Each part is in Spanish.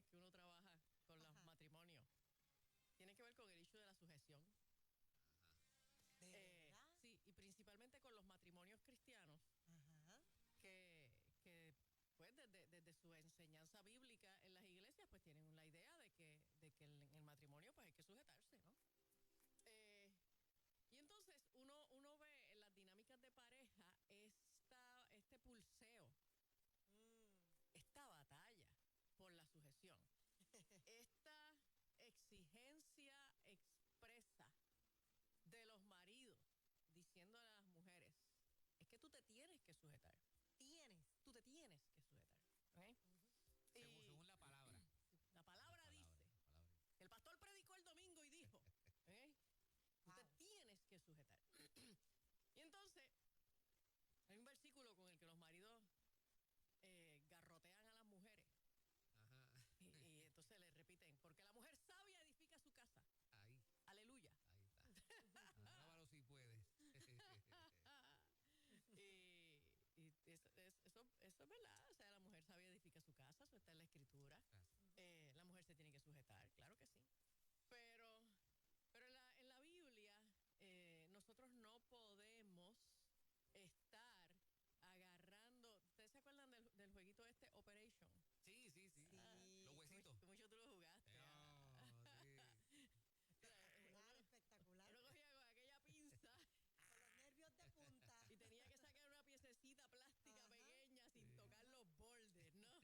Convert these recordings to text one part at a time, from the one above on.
que uno trabaja con los matrimonios tiene que ver con el issue de la sujeción. ¿De verdad? Sí, y principalmente con los matrimonios cristianos. Ajá. Que pues desde su enseñanza bíblica en las iglesias pues tienen la idea de que en el matrimonio pues hay que sujetarse, ¿no? Y entonces uno ve en las dinámicas de pareja este pulseo, esta batalla por la sujeción, esta exigencia expresa de los maridos diciendo a las mujeres, es que tú te tienes que sujetar. Tú te tienes que sujetar. ¿Okay? Según la palabra. La palabra dice. El pastor predicó el domingo y dijo, ¿okay? Tú te tienes que sujetar. Y entonces, hay un versículo con el que los maridos garrotean a las mujeres. Ajá. Y entonces le repiten, porque la mujer sabia edifica su casa. Ahí. Aleluya. Ahí está. Alábalo si puedes. Y eso es verdad. O sea, la mujer sabia edifica su casa, eso está en la escritura. La mujer se tiene que sujetar, claro que sí. Pero en la Biblia nosotros no podemos estar agarrando. ¿Ustedes se acuerdan del jueguito este, Operation? Sí. Los huesitos. Mucho tú lo jugaste. Espectacular. Uno cogía con aquella pinza Con los nervios de punta.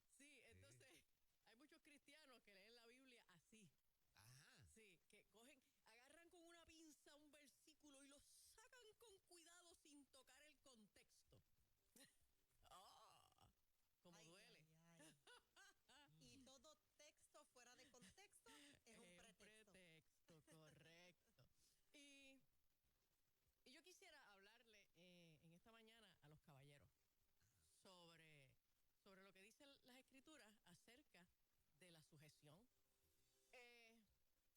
y tenía que sacar una piececita plástica pequeña sin tocar los bordes, ¿no? ¿Se le prendía la nariz? Sí, entonces hay muchos cristianos que leen la Biblia así. Ajá. Sí, que agarran con una pinza un versículo y lo sacan con cuidado sin tocar el contexto. Como duele. Y todo texto fuera de contexto es un pretexto. Correcto. Y yo quisiera hablarle en esta mañana a los caballeros sobre lo que dicen las escrituras acerca de la sujeción.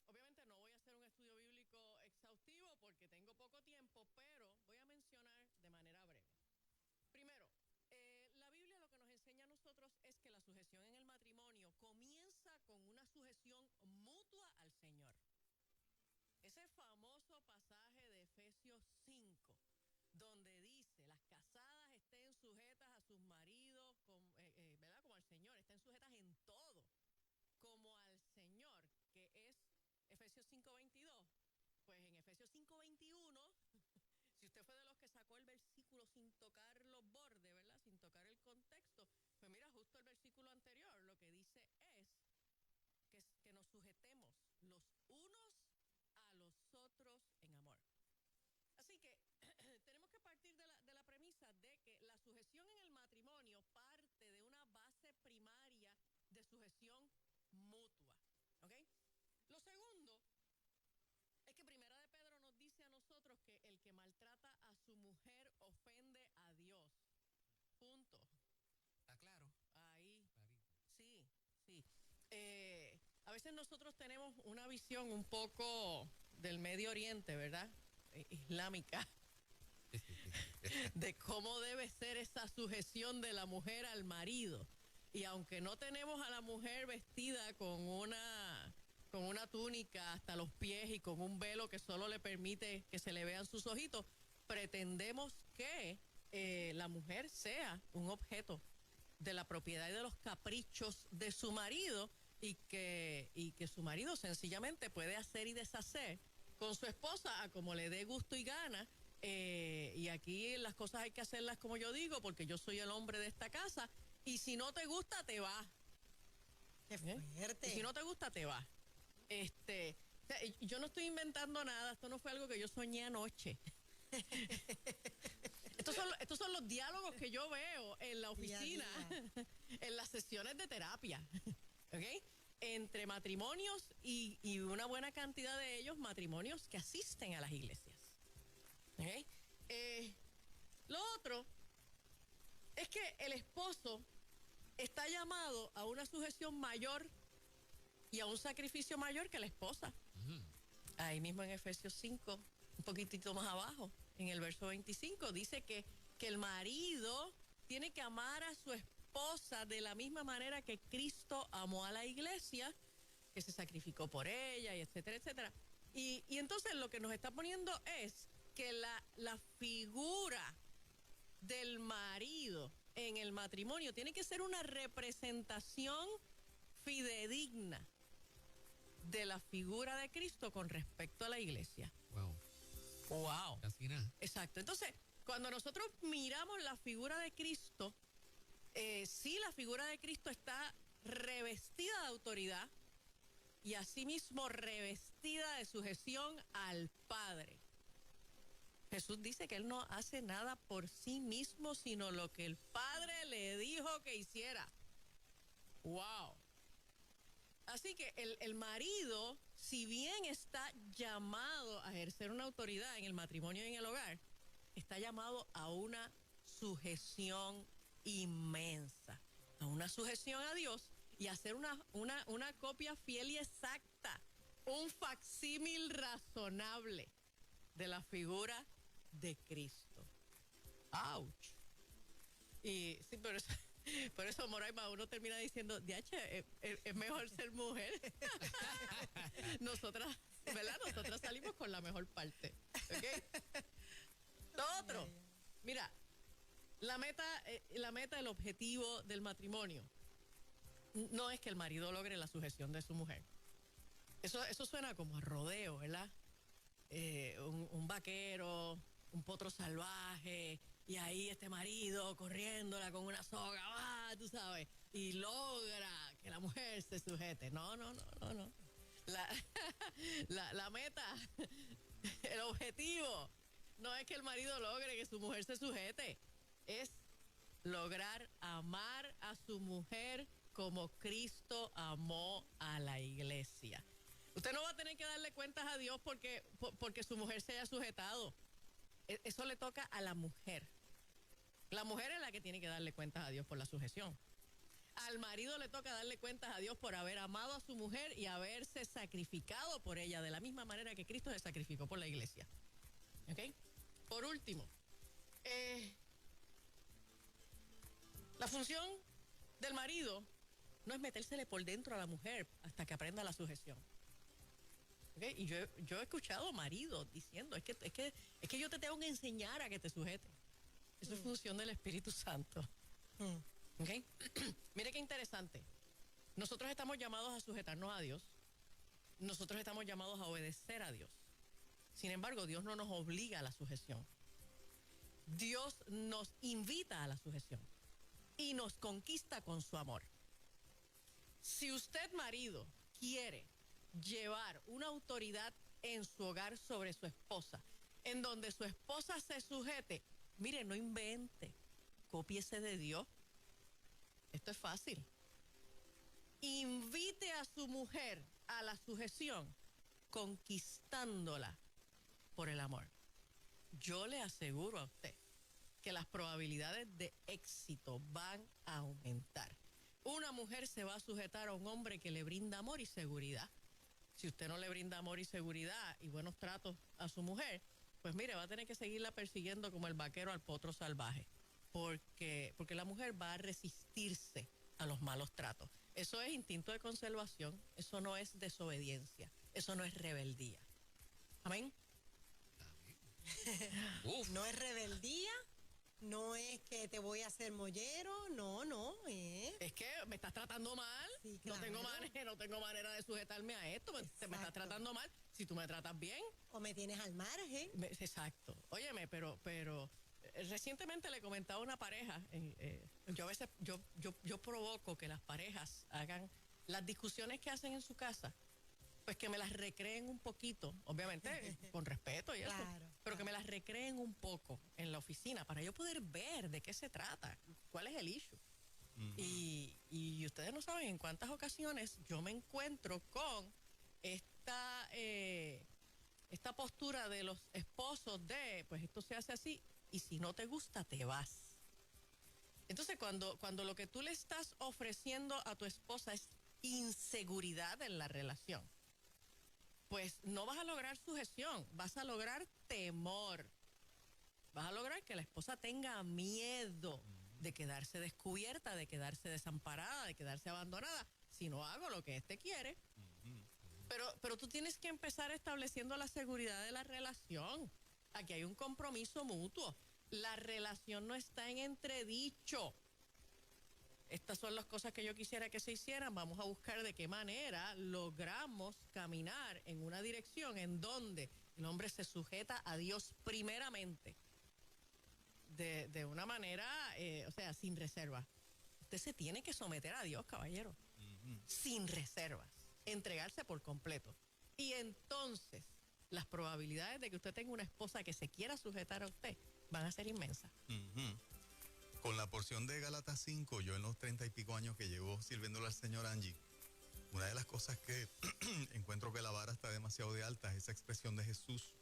Obviamente no voy a hacer un estudio bíblico exhaustivo porque tengo poco tiempo, pero voy a mencionar de manera breve. Primero, la Biblia lo que nos enseña a nosotros es que la sujeción en el matrimonio comienza con una sujeción mutua al Señor. Ese famoso pasaje de Efesios 5, donde dice, las casadas estén sujetas a sus maridos, ¿verdad? Como al Señor, estén sujetas en todo, como al Señor, que es Efesios 5:22. Pues en Efesios 5:21, si usted fue de los que sacó el versículo sin tocar los bordes, ¿verdad? Sin tocar el contexto, pues mira, justo el versículo anterior lo que dice es que nos sujetemos los unos a los otros en amor. Así que tenemos que partir de la premisa de que la sujeción en el matrimonio parte de una base primaria de sujeción mutua. ¿Ok? Lo segundo es que Primera de Pedro nos dice a nosotros que el que maltrata a su mujer ofende a Dios. Punto. ¿Está claro? Ahí. Clarito. Sí. A veces nosotros tenemos una visión un poco del Medio Oriente, ¿verdad? Islámica. De cómo debe ser esa sujeción de la mujer al marido. Y aunque no tenemos a la mujer vestida con una túnica hasta los pies y con un velo que solo le permite que se le vean sus ojitos, pretendemos que la mujer sea un objeto de la propiedad y de los caprichos de su marido y que su marido sencillamente puede hacer y deshacer con su esposa a como le dé gusto y gana. Y aquí las cosas hay que hacerlas como yo digo, porque yo soy el hombre de esta casa, y si no te gusta, te vas. ¡Qué fuerte! Y si no te gusta, te vas. Yo no estoy inventando nada, esto no fue algo que yo soñé anoche. Estos son los diálogos que yo veo en la oficina, en las sesiones de terapia, ¿ok? Entre matrimonios y una buena cantidad de ellos, matrimonios que asisten a las iglesias. ¿Okay? Lo otro es que el esposo está llamado a una sujeción mayor y a un sacrificio mayor que la esposa. Ahí mismo en Efesios 5, un poquitito más abajo, en el verso 25, dice que el marido tiene que amar a su esposa esposa de la misma manera que Cristo amó a la iglesia, que se sacrificó por ella, y etcétera, etcétera. Y entonces lo que nos está poniendo es que la figura del marido en el matrimonio tiene que ser una representación fidedigna de la figura de Cristo con respecto a la iglesia. Wow. Wow. Casi nada. Exacto. Entonces, cuando nosotros miramos la figura de Cristo, sí, la figura de Cristo está revestida de autoridad y asimismo revestida de sujeción al Padre. Jesús dice que Él no hace nada por sí mismo, sino lo que el Padre le dijo que hiciera. ¡Wow! Así que el marido, si bien está llamado a ejercer una autoridad en el matrimonio y en el hogar, está llamado a una sujeción inmensa, a una sujeción a Dios y a hacer una copia fiel y exacta, un facsímil razonable de la figura de Cristo. ¡Auch! Y sí, por eso Moraima, uno termina diciendo, DH, es mejor ser mujer. Nosotras, ¿verdad? Nosotras salimos con la mejor parte. ¿Ok? Lo otro, mira, la meta, el objetivo del matrimonio no es que el marido logre la sujeción de su mujer. Eso suena como a rodeo, ¿verdad? Un vaquero, un potro salvaje, y ahí este marido corriéndola con una soga, tú sabes, y logra que la mujer se sujete. No. La meta, el objetivo, no es que el marido logre que su mujer se sujete, es lograr amar a su mujer como Cristo amó a la iglesia. Usted no va a tener que darle cuentas a Dios porque su mujer se haya sujetado. Eso le toca a la mujer. La mujer es la que tiene que darle cuentas a Dios por la sujeción. Al marido le toca darle cuentas a Dios por haber amado a su mujer y haberse sacrificado por ella de la misma manera que Cristo se sacrificó por la iglesia. ¿Ok? Por último, la función del marido no es metérsele por dentro a la mujer hasta que aprenda la sujeción. ¿Okay? Y yo he escuchado maridos diciendo, es que yo te tengo que enseñar a que te sujetes. Eso es función del Espíritu Santo. ¿Okay? Mire qué interesante. Nosotros estamos llamados a sujetarnos a Dios. Nosotros estamos llamados a obedecer a Dios. Sin embargo, Dios no nos obliga a la sujeción. Dios nos invita a la sujeción y nos conquista con su amor. Si usted, marido, quiere llevar una autoridad en su hogar sobre su esposa, en donde su esposa se sujete, mire, no invente, cópiese de Dios. Esto es fácil. Invite a su mujer a la sujeción, conquistándola por el amor. Yo le aseguro a usted que las probabilidades de éxito van a aumentar. Una mujer se va a sujetar a un hombre que le brinda amor y seguridad. Si usted no le brinda amor y seguridad y buenos tratos a su mujer, pues mire, va a tener que seguirla persiguiendo como el vaquero al potro salvaje, porque la mujer va a resistirse a los malos tratos. Eso es instinto de conservación, eso no es desobediencia, eso no es rebeldía. Amén. No es rebeldía, no es que te voy a hacer mollero, no. Es que me estás tratando mal, Sí, claro. no tengo manera de sujetarme a esto, me estás tratando mal. Si tú me tratas bien. O me tienes al margen. Exacto. Óyeme, pero recientemente le comentaba a una pareja, yo a veces, yo provoco que las parejas hagan las discusiones que hacen en su casa, pues que me las recreen un poquito, obviamente con respeto y eso, pero que me las recreen un poco en la oficina para yo poder ver de qué se trata, cuál es el issue. Y ustedes no saben en cuántas ocasiones yo me encuentro con esta postura de los esposos de, pues esto se hace así, y si no te gusta, te vas. Entonces, cuando lo que tú le estás ofreciendo a tu esposa es inseguridad en la relación, pues no vas a lograr sujeción, vas a lograr temor. Vas a lograr que la esposa tenga miedo de quedarse descubierta, de quedarse desamparada, de quedarse abandonada. Si no hago lo que este quiere. Pero tú tienes que empezar estableciendo la seguridad de la relación. Aquí hay un compromiso mutuo. La relación no está en entredicho. Estas son las cosas que yo quisiera que se hicieran. Vamos a buscar de qué manera logramos caminar en una dirección en donde el hombre se sujeta a Dios primeramente. De una manera, o sea, sin reserva. Usted se tiene que someter a Dios, caballero. Sin reservas. Entregarse por completo. Y entonces, las probabilidades de que usted tenga una esposa que se quiera sujetar a usted van a ser inmensas. Con la porción de Gálatas 5, yo en los 30 y pico años que llevo sirviéndole al señor Angie, una de las cosas que encuentro que la vara está demasiado de alta es esa expresión de Jesús.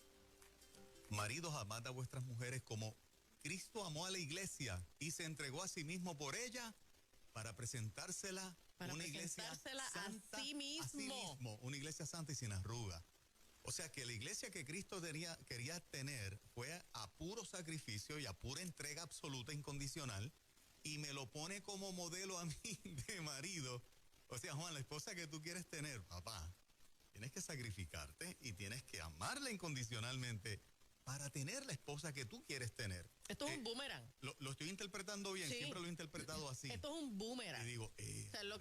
Maridos, amad a vuestras mujeres como Cristo amó a la iglesia y se entregó a sí mismo por ella para presentársela una iglesia santa a sí mismo. Una iglesia santa y sin arruga. O sea que la iglesia que Cristo quería tener fue a puro sacrificio y a pura entrega absoluta, incondicional, y me lo pone como modelo a mí de marido. O sea, Juan, la esposa que tú quieres tener, papá, tienes que sacrificarte y tienes que amarla incondicionalmente para tener la esposa que tú quieres tener. Esto es un boomerang. Lo estoy interpretando bien, sí. Siempre lo he interpretado así. Esto es un boomerang. Y digo, o sea, lo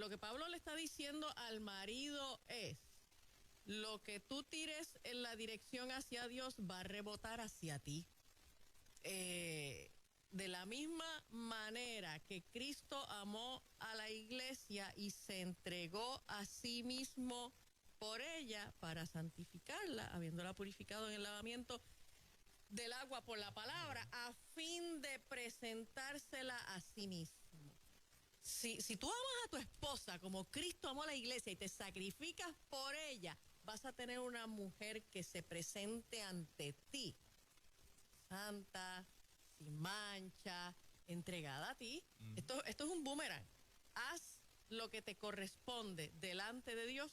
que Pablo le está diciendo al marido es: lo que tú tires en la dirección hacia Dios va a rebotar hacia ti. De la misma manera que Cristo amó a la iglesia y se entregó a sí mismo por ella para santificarla, habiéndola purificado en el lavamiento del agua por la palabra, a fin de presentársela a sí mismo. Si tú amas a tu esposa como Cristo amó a la iglesia y te sacrificas por ella, vas a tener una mujer que se presente ante ti, santa, sin mancha, entregada a ti. Esto es un boomerang. Haz lo que te corresponde delante de Dios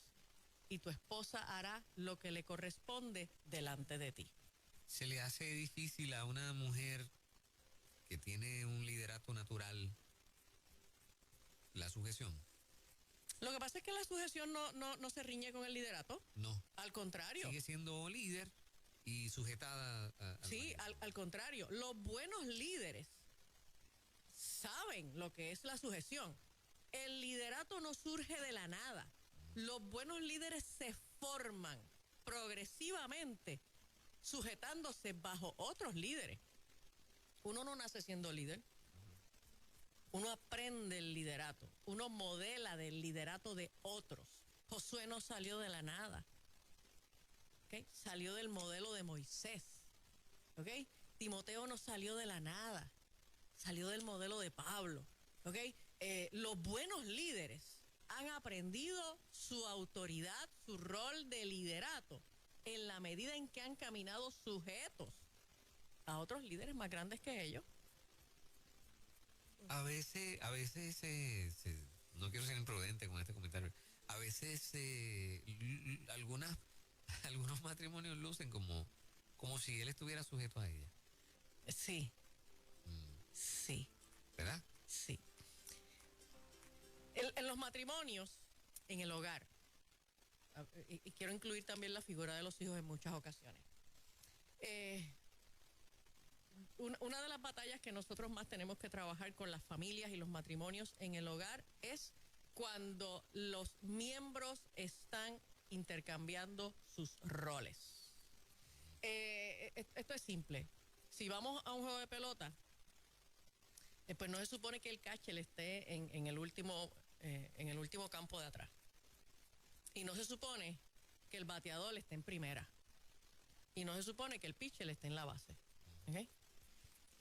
y tu esposa hará lo que le corresponde delante de ti. Se le hace difícil a una mujer que tiene un liderato natural la sujeción. Lo que pasa es que la sujeción no se riñe con el liderato. No. Al contrario. Sigue siendo líder y sujetada Sí, al contrario. Los buenos líderes saben lo que es la sujeción. El liderato no surge de la nada. Los buenos líderes se forman progresivamente sujetándose bajo otros líderes. Uno no nace siendo líder. Uno aprende el liderato. Uno modela del liderato de otros. Josué no salió de la nada. ¿Okay? Salió del modelo de Moisés. ¿Okay? Timoteo no salió de la nada. Salió del modelo de Pablo. ¿Okay? Los buenos líderes han aprendido su autoridad, su rol de liderato, en la medida en que han caminado sujetos a otros líderes más grandes que ellos. A veces no quiero ser imprudente con este comentario, a veces algunos matrimonios lucen como si él estuviera sujeto a ella. Sí. Sí. ¿Verdad? Sí. En los matrimonios, en el hogar, y quiero incluir también la figura de los hijos en muchas ocasiones. Una de las batallas que nosotros más tenemos que trabajar con las familias y los matrimonios en el hogar es cuando los miembros están intercambiando sus roles. Esto es simple. Si vamos a un juego de pelota, pues no se supone que el catcher esté en el último campo de atrás. Y no se supone que el bateador esté en primera. Y no se supone que el pitcher esté en la base. ¿Okay?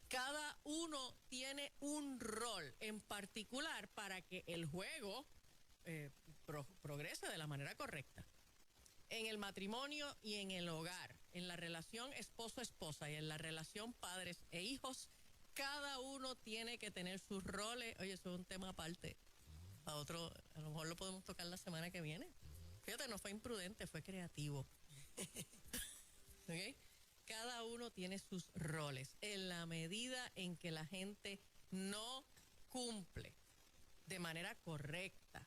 Cada uno tiene un rol en particular para que el juego progrese de la manera correcta. En el matrimonio y en el hogar, en la relación esposo-esposa y en la relación padres e hijos, cada uno tiene que tener sus roles. Oye, eso es un tema aparte. A lo mejor lo podemos tocar la semana que viene. Fíjate, no fue imprudente, fue creativo. ¿Okay? cada uno tiene sus roles. En la medida en que la gente no cumple de manera correcta,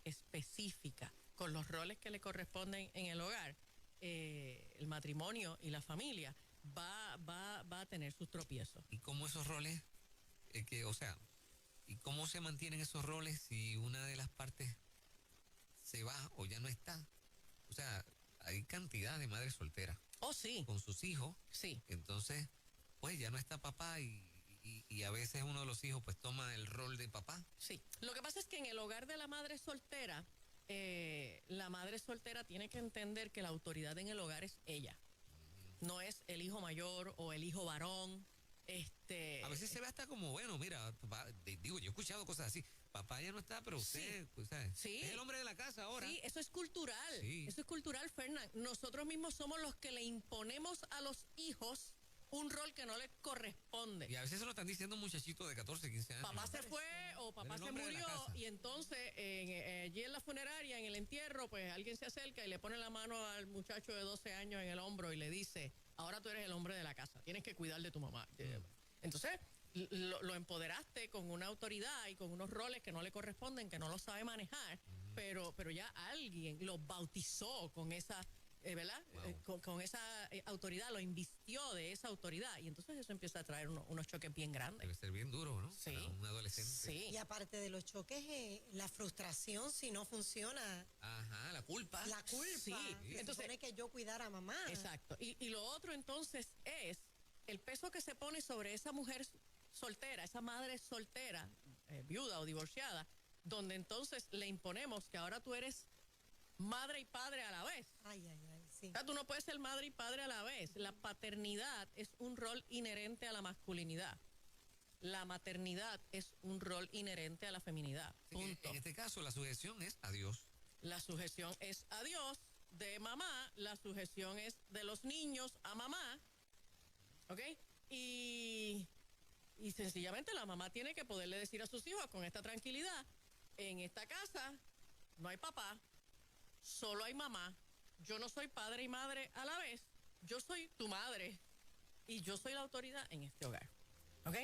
específica, con los roles que le corresponden en el hogar, el matrimonio y la familia va a tener sus tropiezos. ¿Y cómo esos roles, y cómo se mantienen esos roles si una de las partes se va o ya no está? O sea, hay cantidad de madres solteras. Oh, sí. Con sus hijos. Sí. Entonces, pues ya no está papá y a veces uno de los hijos pues toma el rol de papá. Sí. Lo que pasa es que en el hogar de la madre soltera tiene que entender que la autoridad en el hogar es ella. No es el hijo mayor o el hijo varón. A veces se ve hasta como, bueno, mira, papá, digo, yo he escuchado cosas así. Papá ya no está, pero usted, sí. pues, ¿sabes? Sí. Es el hombre de la casa ahora. Sí, eso es cultural. Sí. Eso es cultural, Fernán. Nosotros mismos somos los que le imponemos a los hijos un rol que no les corresponde. Y a veces se lo están diciendo un muchachito de 14, 15 años. Papá se fue o papá se murió y entonces allí en la funeraria, en el entierro, pues alguien se acerca y le pone la mano al muchacho de 12 años en el hombro y le dice, ahora tú eres el hombre de la casa, tienes que cuidar de tu mamá. Entonces lo empoderaste con una autoridad y con unos roles que no le corresponden, que no los sabe manejar, pero ya alguien lo bautizó con esa... ¿verdad? Wow. Con esa autoridad, lo invistió de esa autoridad y entonces eso empieza a traer unos choques bien grandes. Debe ser bien duro, ¿no? Sí. Para un adolescente. Sí. Y aparte de los choques, la frustración si no funciona. Ajá, la culpa. La culpa. Sí. Se Entonces, supone que yo cuidara a mamá. exacto. Y lo otro entonces es el peso que se pone sobre esa mujer soltera, esa madre soltera, viuda o divorciada, donde entonces le imponemos que ahora tú eres madre y padre a la vez. Ay, sí. O sea, tú no puedes ser madre y padre a la vez. La paternidad es un rol inherente a la masculinidad. La maternidad es un rol inherente a la feminidad. Punto. En este caso, la sujeción es a Dios. La sujeción es a Dios de mamá, la sujeción es de los niños a mamá, ¿ok? Y sencillamente la mamá tiene que poderle decir a sus hijos con esta tranquilidad, en esta casa no hay papá, solo hay mamá. Yo no soy padre y madre a la vez. Yo soy tu madre y yo soy la autoridad en este hogar. ¿Ok?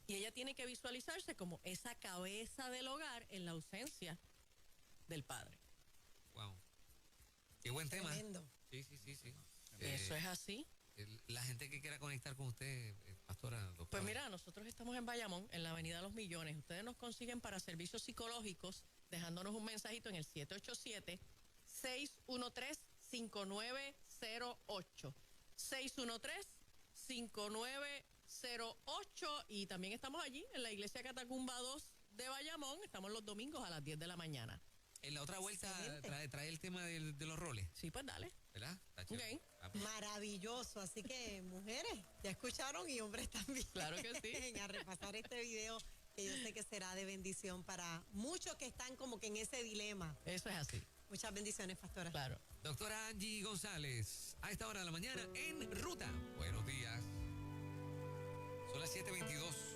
Y ella tiene que visualizarse como esa cabeza del hogar en la ausencia del padre. Wow. Qué buen tema. Tremendo. Sí. Eso es así. La gente que quiera conectar con usted, pastora, doctora. Pues mira, nosotros estamos en Bayamón, en la Avenida Los Millones. Ustedes nos consiguen para servicios psicológicos dejándonos un mensajito en el 787-613-5908. 613-5908. Y también estamos allí en la Iglesia Catacumba 2 de Bayamón. Estamos los domingos a las 10 de la mañana. En la otra vuelta Excelente. trae el tema de los roles, Sí, pues dale. ¿verdad? Está chévere. Ok. Maravilloso. Así que, mujeres, ya escucharon y hombres también. Claro que sí. A repasar este video que yo sé que será de bendición para muchos que están como que en ese dilema. Eso es así. Muchas bendiciones, pastora. Claro. Doctora Angie González, a esta hora de la mañana en Ruta. Buenos días. Son las 7:22.